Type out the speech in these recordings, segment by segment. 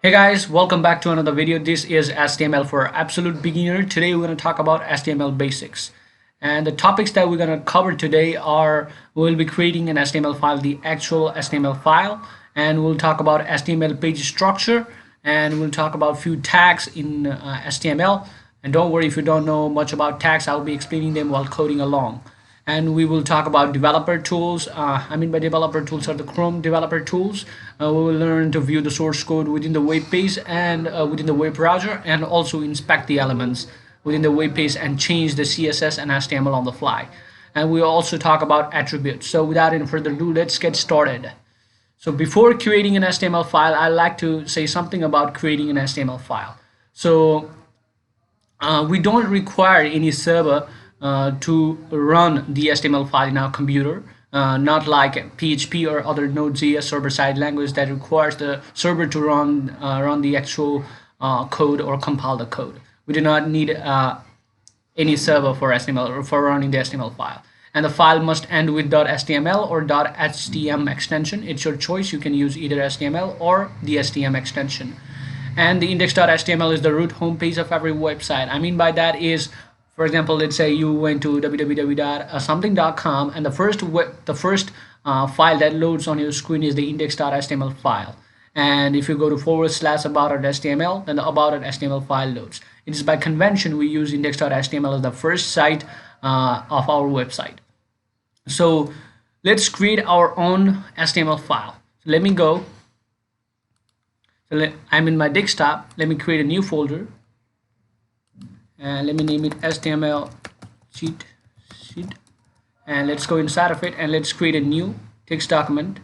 Hey guys, welcome back to another video. This is HTML for absolute beginner. Today we're going to talk about HTML basics. And the topics that we're going to cover today are we'll be creating an HTML file, the actual HTML file, and we'll talk about HTML page structure, and we'll talk about few tags in HTML. And don't worry if you don't know much about tags, I'll be explaining them while coding along. And we will talk about developer tools. I mean by developer tools are the Chrome developer tools. We will learn to view the source code within the web page and within the web browser, and also inspect the elements within the web page and change the CSS and HTML on the fly. And we also talk about attributes. So without any further ado, let's get started. So before creating an HTML file, I'd like to say something about creating an HTML file. So we don't require any server to run the HTML file in our computer, not like PHP or other Node.js server-side language that requires the server to run the actual code or compile the code. We do not need any server for HTML or for running the HTML file. And the file must end with .html or .htm extension. It's your choice. You can use either HTML or the HTML extension. And the index.html is the root homepage of every website. I mean by that is, for example, let's say you went to www.something.com and the first file that loads on your screen is the index.html file. And if you go to /about.html, then the about.html file loads. It is by convention we use index.html as the first site of our website. So let's create our own HTML file. So let me go. So I'm in my desktop. Let me create a new folder. And let me name it HTML sheet, and let's go inside of it and let's create a new text document.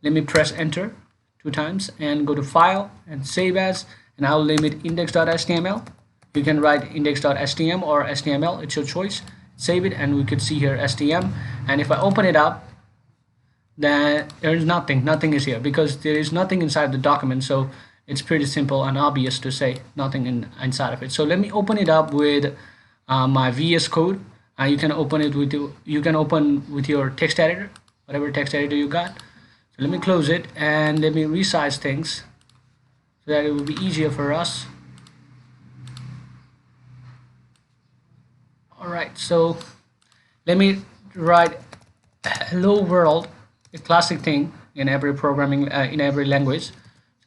Let me press enter 2 times and go to file and save as, and I'll name it index.html. You can write index.htm or HTML, it's your choice. Save it, and we could see here HTML. And if I open it up, then there's nothing is here because there is nothing inside the document. So it's pretty simple and obvious to say nothing inside of it. So let me open it up with my VS Code. You can open it with your text editor, whatever text editor you got. So let me close it and let me resize things so that it will be easier for us. All right, so let me write hello world, a classic thing in every programming in every language.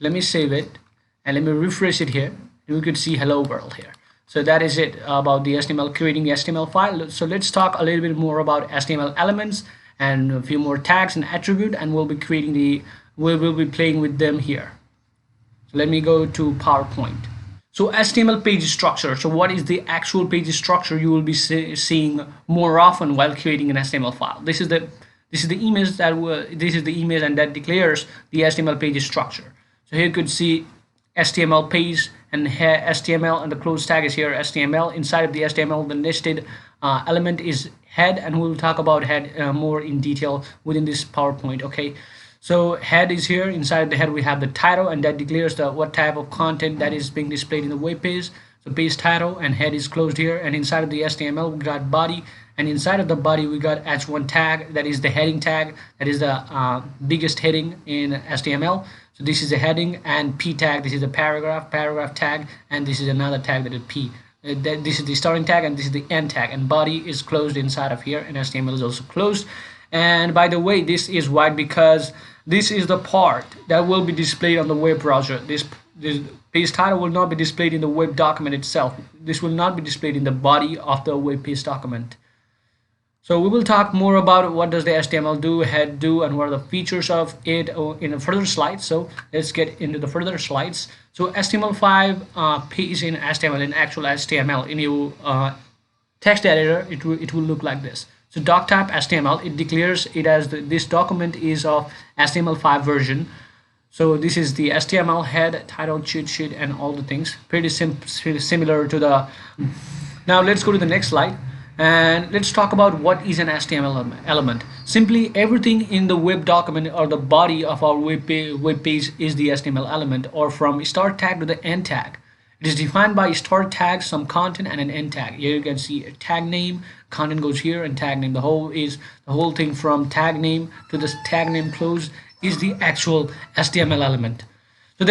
Let me save it and let me refresh it here. We could see hello world here. So that is it about the HTML, creating the HTML file. So let's talk a little bit more about HTML elements and a few more tags and attribute, and we'll be playing with them here. So let me go to PowerPoint. So HTML page structure. So what is the actual page structure you will be seeing more often while creating an HTML file? This is the image and that declares the HTML page structure. So here you could see HTML page and here HTML, and the close tag is here HTML. Inside of the HTML, the nested element is head, and we'll talk about head more in detail within this PowerPoint. Okay, so head is here. Inside the head we have the title, and that declares what type of content that is being displayed in the web page. So page title and head is closed here, and inside of the HTML we got body, and inside of the body we got h1 tag, that is the heading tag, that is the biggest heading in HTML. So this is the heading, and p tag, this is the paragraph tag, and this is another tag that is p. This is the starting tag, and this is the end tag, and body is closed inside of here, and HTML is also closed. And by the way, this is white because this is the part that will be displayed on the web browser. This page title will not be displayed in the web document itself. This will not be displayed in the body of the web page document. So we will talk more about what does the HTML do, head do, and what are the features of it in a further slide. So let's get into the further slides. So HTML5 page in HTML, in actual HTML, in your text editor, it will look like this. So doctype HTML, it declares it as this document is of HTML5 version. So this is the HTML head, title, cheat sheet, and all the things. Pretty similar to the. Now let's go to the next slide. And let's talk about what is an HTML element. Simply everything in the web document or the body of our web page is the HTML element, or from start tag to the end tag. It is defined by start tag, some content, and an end tag. Here you can see a tag name, content goes here, and tag name. The whole thing from tag name to the tag name close is the actual HTML element. So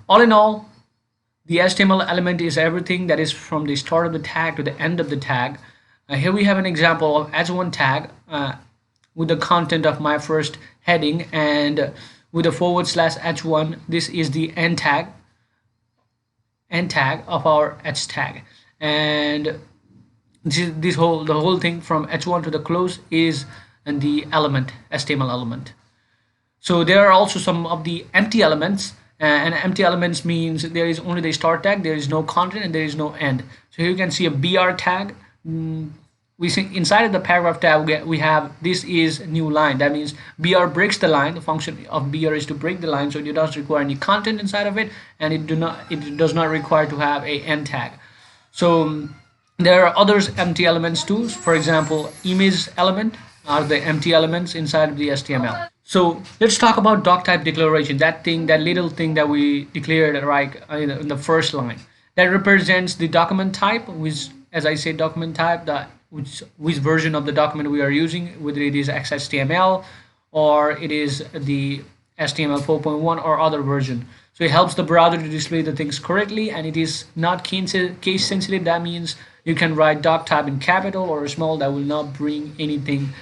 All in all, the HTML element is everything that is from the start of the tag to the end of the tag. Here we have an example of h1 tag with the content of my first heading, and with a /h1, this is the end tag of our h tag, and the whole thing from h1 to the close is the element, HTML element. So there are also some of the empty elements, and empty elements means there is only the start tag, there is no content, and there is no end. So here you can see a BR tag. We see inside of the paragraph tag we have this is new line. That means BR breaks the line. The function of BR is to break the line, so it doesn't require any content inside of it, and it does not require to have a end tag. So there are other empty elements too. For example, image element are the empty elements inside of the HTML. So let's talk about doctype declaration, that little thing that we declared right in the first line. That represents the document type, which, as I said, document type, which version of the document we are using, whether it is XHTML or it is the HTML 4.1 or other version. So it helps the browser to display the things correctly, and it is not case sensitive. That means you can write doctype in capital or small, that will not bring anything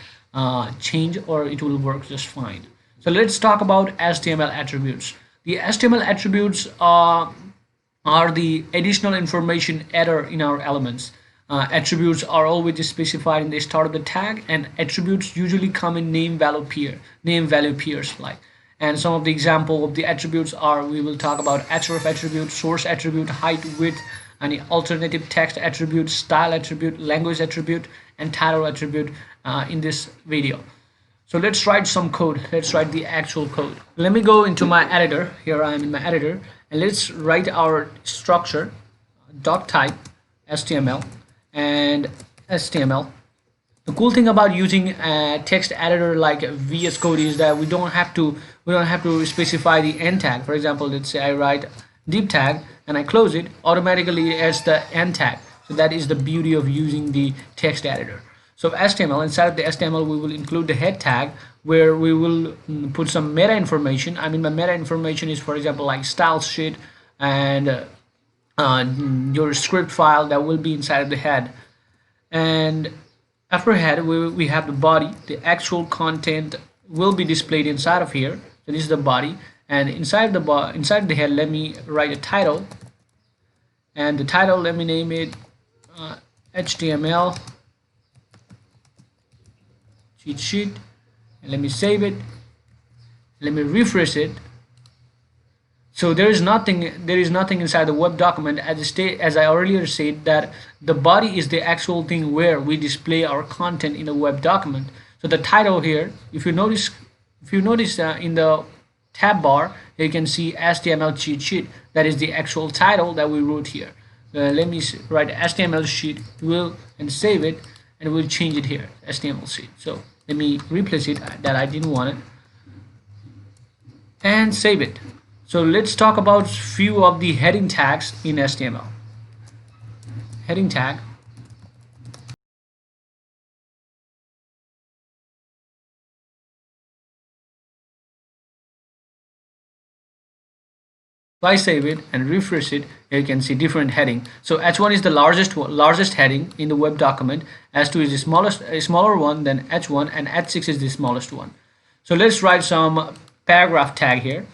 change, or it will work just fine. So let's talk about HTML attributes. The HTML attributes are the additional information added in our elements. Attributes are always specified in the start of the tag, and attributes usually come in name value pairs like. And some of the example of the attributes are, we will talk about href attribute, source attribute, height, width, and alternative text attribute, style attribute, language attribute, and title attribute in this video. So let's write some code. Let's write the actual code. Let me go into my editor. Here I am in my editor, and let's write our structure, doctype HTML and HTML. The cool thing about using a text editor like VS Code is that we don't have to specify the end tag. For example, let's say I write div tag and I close it, automatically it adds the end tag. So that is the beauty of using the text editor. So HTML, inside of the HTML we will include the head tag, where we will put some meta information. I mean, my meta information is, for example, like style sheet and your script file that will be inside of the head. And after head we have the body. The actual content will be displayed inside of here. So this is the body, and inside the head, let me write a title, and the title, let me name it HTML cheat sheet, and let me save it. Let me refresh it. So there is nothing inside the web document, as I earlier said, that the body is the actual thing where we display our content in the web document. So the title here, if you notice in the tab bar, you can see HTML cheat sheet. That is the actual title that we wrote here. Let me write HTML sheet and save it, and we'll change it here, HTML sheet. So let me replace it, that I didn't want it, and save it. So let's talk about few of the heading tags in HTML. Heading tag. If I save it and refresh it, you can see different heading. So H1 is the largest heading in the web document. H2 is the smaller one than H1, and H6 is the smallest one. So let's write some paragraph tag here.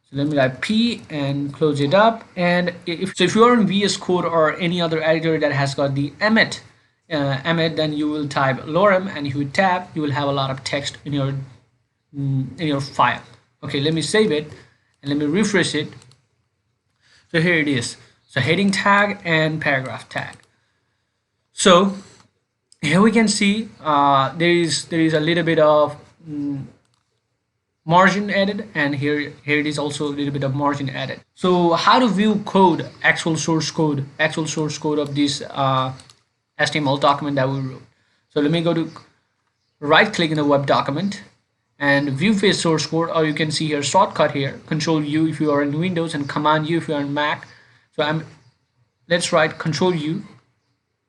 So let me write P and close it up. And if you are in VS Code or any other editor that has got the emmet, then you will type lorem, and if you tab, you will have a lot of text in your file. Okay, let me save it and let me refresh it. So here it is. So heading tag and paragraph tag. So here we can see there is a little bit of margin added, and here it is also a little bit of margin added. So how to view code, actual source code of this HTML document that we wrote. So let me go to right click in the web document and view face source code, or you can see here shortcut here, Control U if you are in Windows and Command U if you are in Mac. So let's write Control U,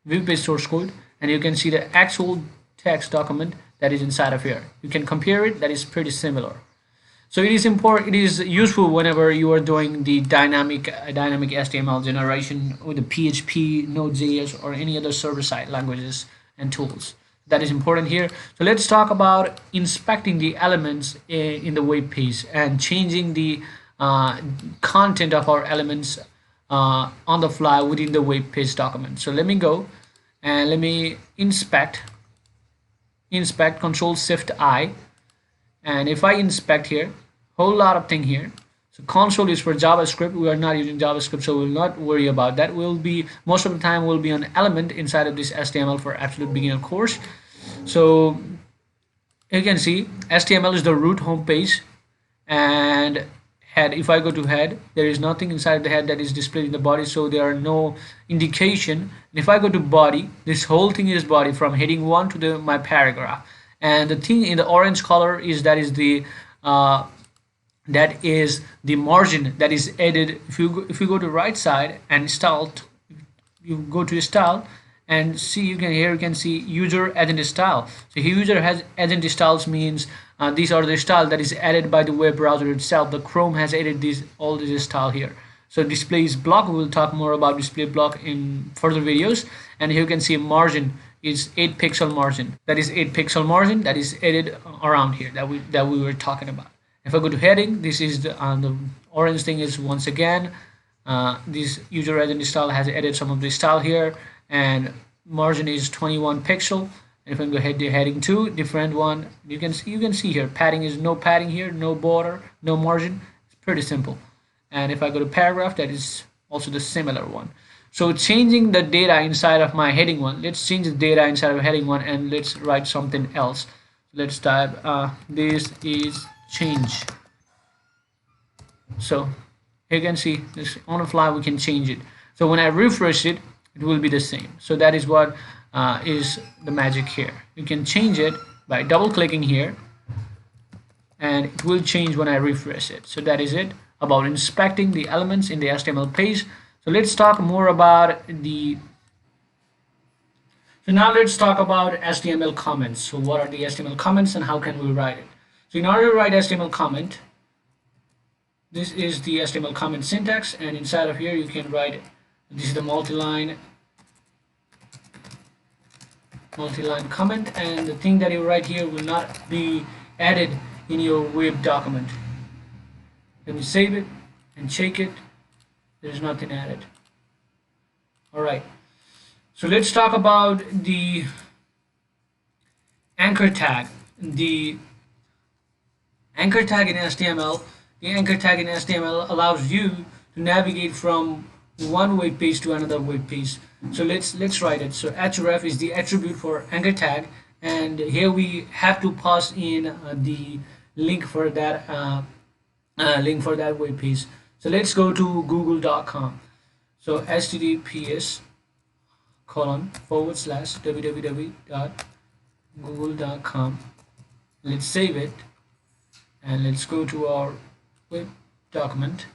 view page source code, and you can see the actual text document that is inside of here. You can compare it, that is pretty similar. So it is important. It is useful whenever you are doing the dynamic HTML generation with the PHP, Node.js, or any other server-side languages and tools. That is important here. So let's talk about inspecting the elements in the web page and changing the content of our elements on the fly within the web page document. So let me go and let me inspect Control Shift I, and if I inspect here, whole lot of thing here. So console is for JavaScript. We are not using JavaScript, so we'll not worry about that. We'll be most of the time will be an element inside of this HTML for absolute beginner course. So you can see HTML is the root home page, and head. If I go to head, there is nothing inside the head that is displayed in the body, so there are no indication. And if I go to body, this whole thing is body from heading 1 to my paragraph. And the thing in the orange color is that is the margin that is added. If you go to right side and style, you go to style and see, you can see user agent style. So user has agent styles means these are the style that is added by the web browser itself. The Chrome has added all this style here. So displays block, we'll talk more about display block in further videos. And here you can see margin is 8 pixel margin. That is 8 pixel margin that is added around here that we were talking about. If I go to heading, this is the orange thing is once again this user agent style has added some of the style here, and margin is 21 pixel. And if I go ahead to heading 2, different one, you can see here padding is no padding here, no border, no margin. It's pretty simple. And if I go to paragraph, that is also the similar one. So changing the data inside of my heading 1, let's change the data inside of heading 1 and let's write something else. Let's type this is change. So you can see this on the fly we can change it. So when I refresh it, it will be the same. So that is what is the magic here. You can change it by double clicking here, and it will change when I refresh it. So that is it about inspecting the elements in the HTML page. So let's talk more about now let's talk about HTML comments. So what are the HTML comments and how can we write it? So in order to write HTML comment, this is the HTML comment syntax, and inside of here you can write, this is the multi-line comment, and the thing that you write here will not be added in your web document. When you save it and check it, there's nothing added. Alright, so let's talk about the anchor tag. The anchor tag in HTML. The anchor tag in HTML allows you to navigate from one web page to another web page. So let's write it. So href is the attribute for anchor tag, and here we have to pass in the link for that web page. So let's go to google.com. So https://www.google.com. let's save it and let's go to our web document,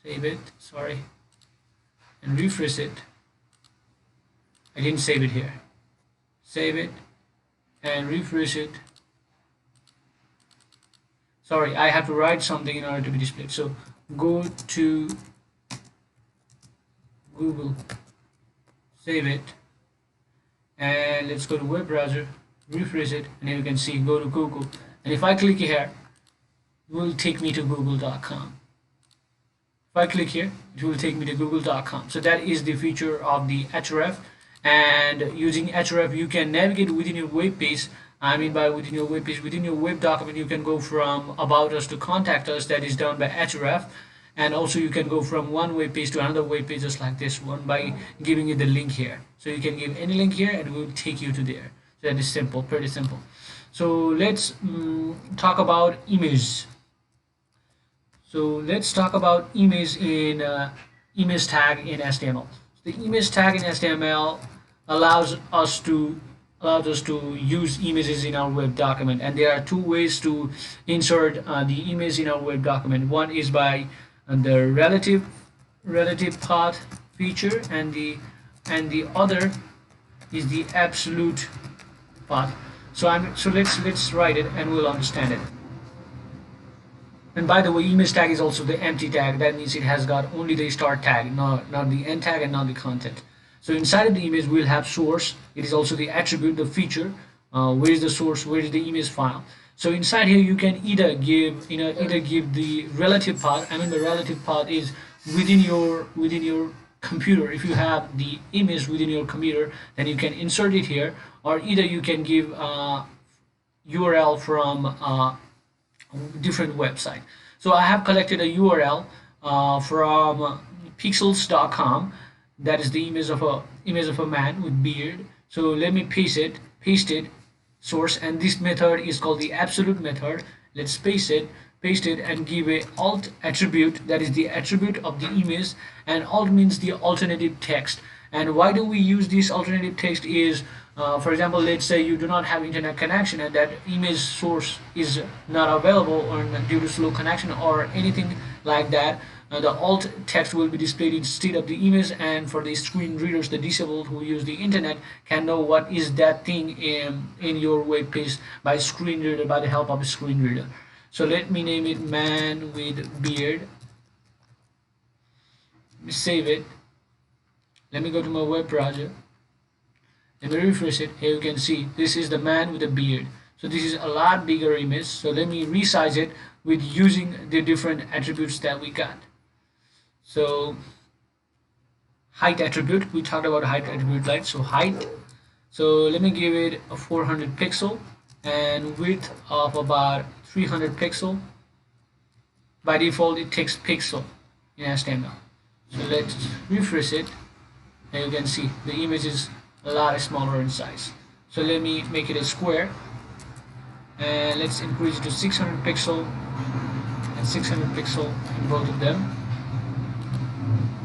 save it, sorry, and refresh it. I didn't save it here. Save it and refresh it. Sorry, I have to write something in order to be displayed. So go to Google, save it, and let's go to web browser, refresh it, and you can see go to Google. And if I click here, it will take me to google.com. If I click here, it will take me to google.com. So that is the feature of the href, and using href you can navigate within your web page. I mean by within your web page, within your web document, you can go from about us to contact us. That is done by href. And also you can go from one web page to another web page just like this one by giving you the link here. So you can give any link here and it will take you to there. So that is simple, pretty simple. So let's talk about image. So let's talk about image in image tag in HTML. The image tag in HTML allows us to use images in our web document, and there are two ways to insert the image in our web document. One is by the relative path feature, and the other is the absolute path. So let's write it and we'll understand it. And by the way, image tag is also the empty tag. That means it has got only the start tag, not the end tag and not the content. So inside of the image, we'll have source. It is also the attribute, the feature. Where is the source? Where is the image file? So inside here, you can either give, either give the relative path. I mean, the relative path is within your computer. If you have the image within your computer, then you can insert it here, or either you can give URL from different website. So I have collected a URL from pixels.com. That is the image of a man with beard. So let me paste it, source, and this method is called the absolute method. Let's paste it and give a alt attribute, that is the attribute of the image, and alt means the alternative text. And why do we use this alternative text is, for example, let's say you do not have internet connection and that image source is not available or due to slow connection or anything like that. The alt text will be displayed instead of the image, and for the screen readers, the disabled who use the internet can know what is that thing in your web page by screen reader, by the help of a screen reader. So let me name it man with beard. Let me save it. Let me go to my web browser. Let me refresh it. Here you can see this is the man with a beard. So this is a lot bigger image. So let me resize it with using the different attributes that we got. So height attribute, we talked about height attribute, right? So height. So let me give it a 400 pixel and width of about 300 pixel. By default, it takes pixel in HTML. So let's refresh it. And you can see the image is a lot smaller in size. So let me make it a square, and let's increase it to 600 pixel and 600 pixel in both of them.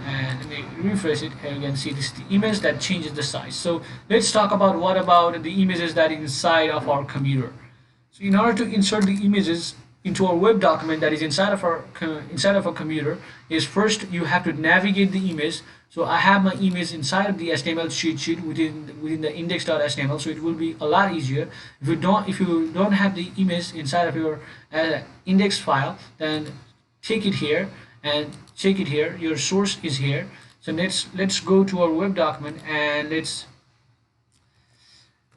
And let me refresh it. Here you can see this is the image that changes the size. So let's talk about what about the images that is inside of our computer. So in order to insert the images into our web document that is inside of a computer, is first you have to navigate the image. So I have my image inside of the HTML sheet within the index.html, so it will be a lot easier. If you don't have the image inside of your index file, then take it here and check it here. Your source is here. So let's go to our web document and let's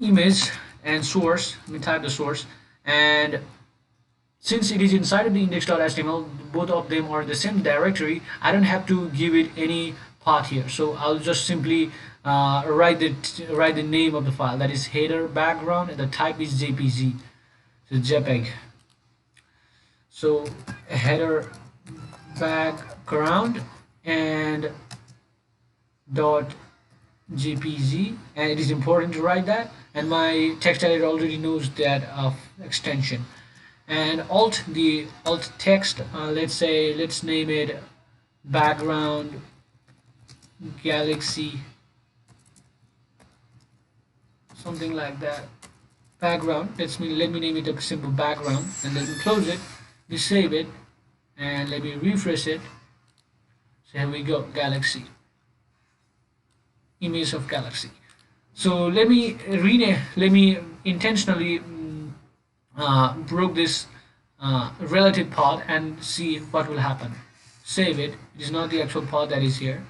image and source. Let me type the source, and since it is inside of the index.html, both of them are the same directory. I don't have to give it any path here, so I'll just simply write the name of the file, that is header background, and the type is JPG, so JPEG. So header background and dot JPG, and it is important to write that, and my text editor already knows that extension. And alt, the alt text, let's name it background galaxy, something like that. Background, let me name it a simple background, and let me close it, we save it, and let me refresh it. So here we go, galaxy, image of galaxy. So let me intentionally broke this relative path and see what will happen. Save it. It is not the actual path that is here.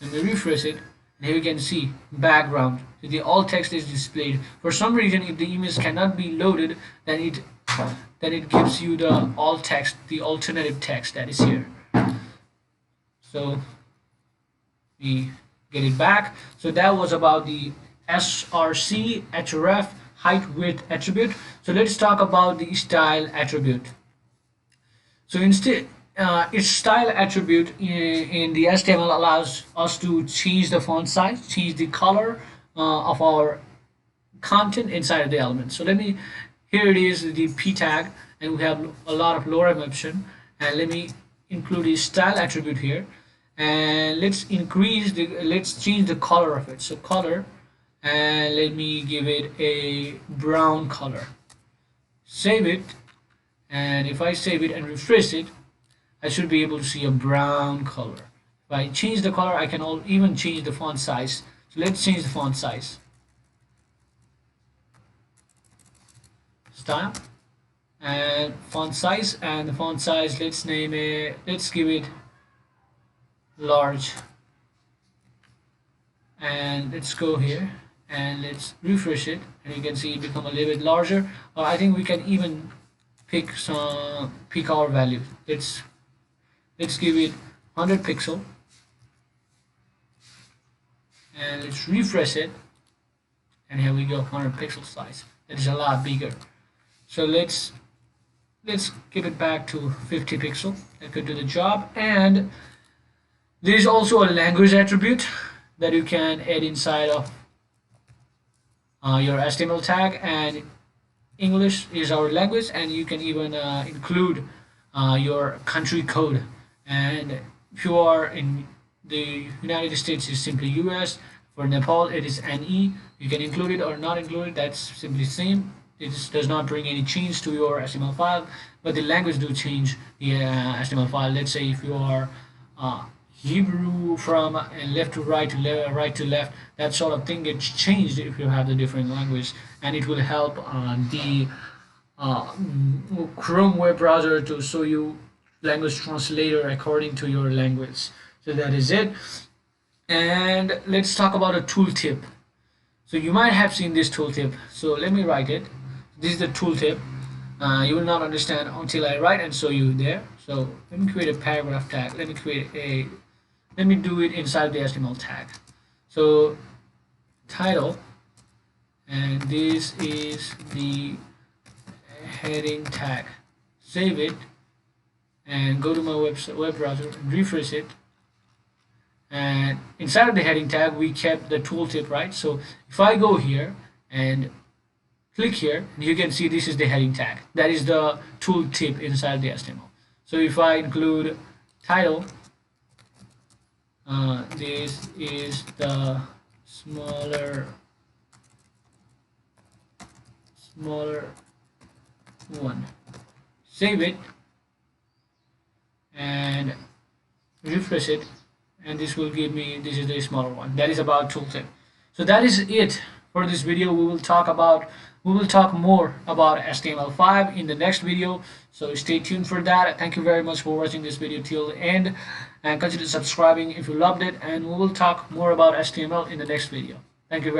Let me refresh it. And here you can see background. So the alt text is displayed. For some reason, if the image cannot be loaded, then it gives you the alt text, the alternative text that is here. So we get it back. So that was about the src href height width attribute. So let's talk about the style attribute. So instead, its style attribute in the HTML allows us to change the font size, change the color of our content inside of the element. So here it is, the p tag, and we have a lot of lorem option, and let me include the style attribute here, and let's change the color of it. So color, and let me give it a brown color. Save it, and if I save it and refresh it, I should be able to see a brown color. If I change the color, I can even change the font size. So let's change the font size. Style, and font size, and the font size, let's name it, let's give it large, and let's go here and let's refresh it, and you can see it become a little bit larger. I think we can even pick our value. Let's give it 100 pixel, and let's refresh it, and here we go, 100 pixel size. That is a lot bigger. So let's give it back to 50 pixel. That could do the job. And there is also a language attribute that you can add inside of your HTML tag, and English is our language, and you can even include your country code. And if you are in the United States, it's simply US. For Nepal, it is NE. You can include it or not include it. That's simply the same. It does not bring any change to your HTML file, but the language do change the HTML file. Let's say if you are Hebrew from left to right right to left, that sort of thing gets changed if you have the different language, and it will help the Chrome web browser to show you language translator according to your language. So that is it. And let's talk about a tooltip. So you might have seen this tooltip. So let me write it. This is the tooltip. You will not understand until I write and show you there. So let me create a paragraph tag. Let me do it inside the HTML tag. So title, and this is the heading tag. Save it and go to my web browser and refresh it. And inside of the heading tag we kept the tooltip, right? So if I go here and click here, you can see this is the heading tag. That is the tooltip inside the HTML. So if I include title, this is the smaller one. Save it and refresh it, and this will give me, this is the smaller one. That is about tooltip. So that is it for this video. We will talk more about HTML5 in the next video, so stay tuned for that. Thank you very much for watching this video till the end, and consider subscribing if you loved it, and we will talk more about HTML in the next video. Thank you very much.